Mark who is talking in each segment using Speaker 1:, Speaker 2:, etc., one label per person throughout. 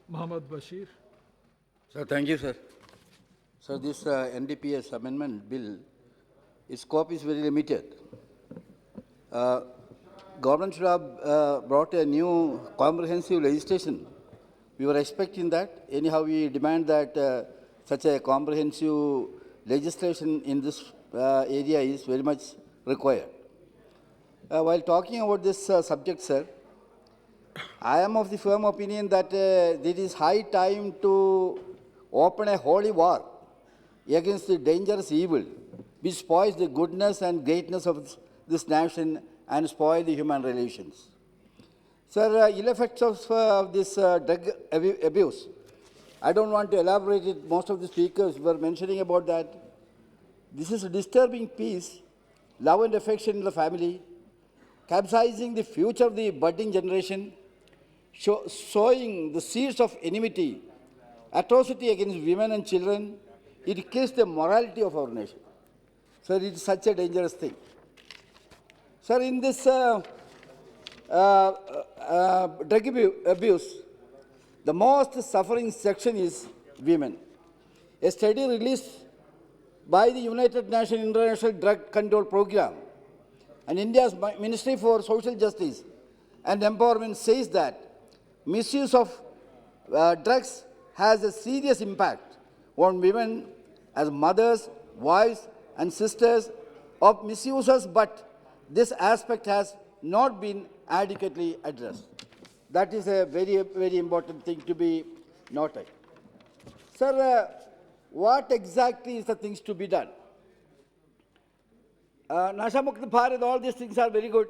Speaker 1: Mohammed Bashir.
Speaker 2: Sir, thank you, sir. Sir, this NDPS amendment bill, its scope is very limited. Government should have brought a new comprehensive legislation. We were expecting that. Anyhow, we demand that such a comprehensive legislation in this area is very much required. While talking about this subject, sir, I am of the firm opinion that it is high time to open a holy war against the dangerous evil which spoils the goodness and greatness of this nation and spoil the human relations. Sir, ill effects of this drug abuse, I don't want to elaborate it. Most of the speakers were mentioning about that. This is a disturbing piece, love and affection in the family, capsizing the future of the budding generation, sowing the seeds of enmity, atrocity against women and children. It kills the morality of our nation. Sir, it is such a dangerous thing. Sir, in this drug abuse, the most suffering section is women. A study released by the United Nations International Drug Control Program and India's Ministry for Social Justice and Empowerment says that misuse of drugs has a serious impact on women as mothers, wives, and sisters of misusers, but this aspect has not been adequately addressed. That is a very, very important thing to be noted. Sir, what exactly is the things to be done? Nasha Mukta Bharat, all these things are very good.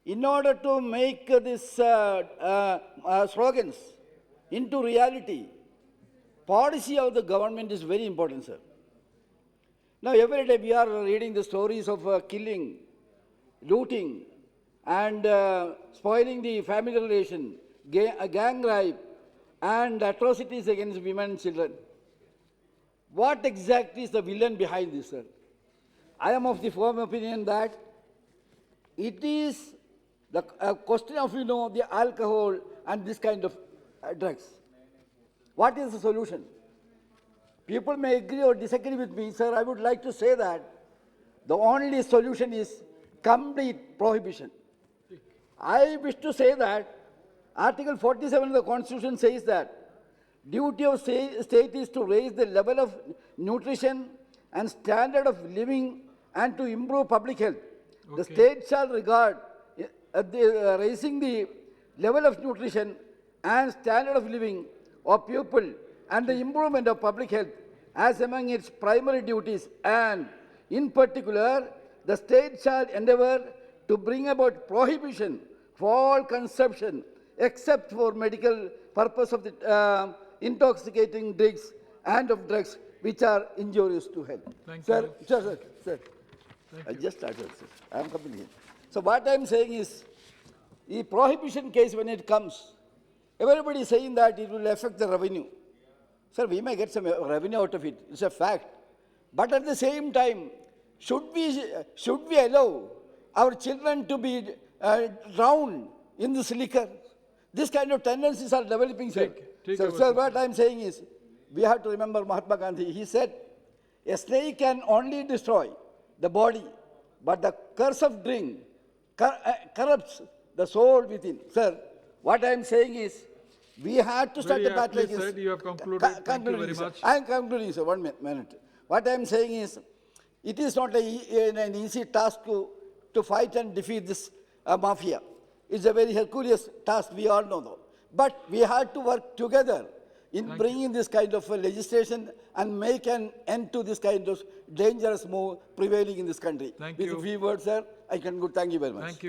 Speaker 2: In order to make these slogans into reality, policy of the government is very important, sir. Now, every day we are reading the stories of killing, looting, and spoiling the family relation, gang rape, and atrocities against women and children. What exactly is the villain behind this, sir? I am of the firm opinion that it is the question of, the alcohol and this kind of drugs. What is the solution? People may agree or disagree with me, sir. I would like to say that the only solution is complete prohibition. I wish to say that Article 47 of the Constitution says that duty of state is to raise the level of nutrition and standard of living and to improve public health. Okay. The state shall regard raising the level of nutrition and standard of living of people and the improvement of public health as among its primary duties, and in particular, the state shall endeavor to bring about prohibition for all consumption except for medical purpose of the intoxicating drinks and of drugs which are injurious to health.
Speaker 1: Thank you.
Speaker 2: Sir. I just started, sir. I am coming here. So what I am saying is, the prohibition case when it comes, everybody is saying that it will affect the revenue. Sir, we may get some revenue out of it. It's a fact. But at the same time, should we allow our children to be drowned in this liquor? This kind of tendencies are developing, sir. Sir, what I am saying is, we have to remember Mahatma Gandhi. He said, a snake can only destroy the body, but the curse of drink corrupts the soul within. Sir, what I am saying is, we had to start the battle like this.
Speaker 1: You have concluded. Thank you very much.
Speaker 2: I am concluding, sir. 1 minute. What I am saying is, it is not an easy task to fight and defeat this mafia. It's a very Herculean task, we all know though. But we had to work together in bringing this kind of legislation and make an end to this kind of dangerous move prevailing in this country.
Speaker 1: Thank
Speaker 2: With
Speaker 1: you.
Speaker 2: a few words, sir, I conclude. Thank you very much.
Speaker 1: Thank you.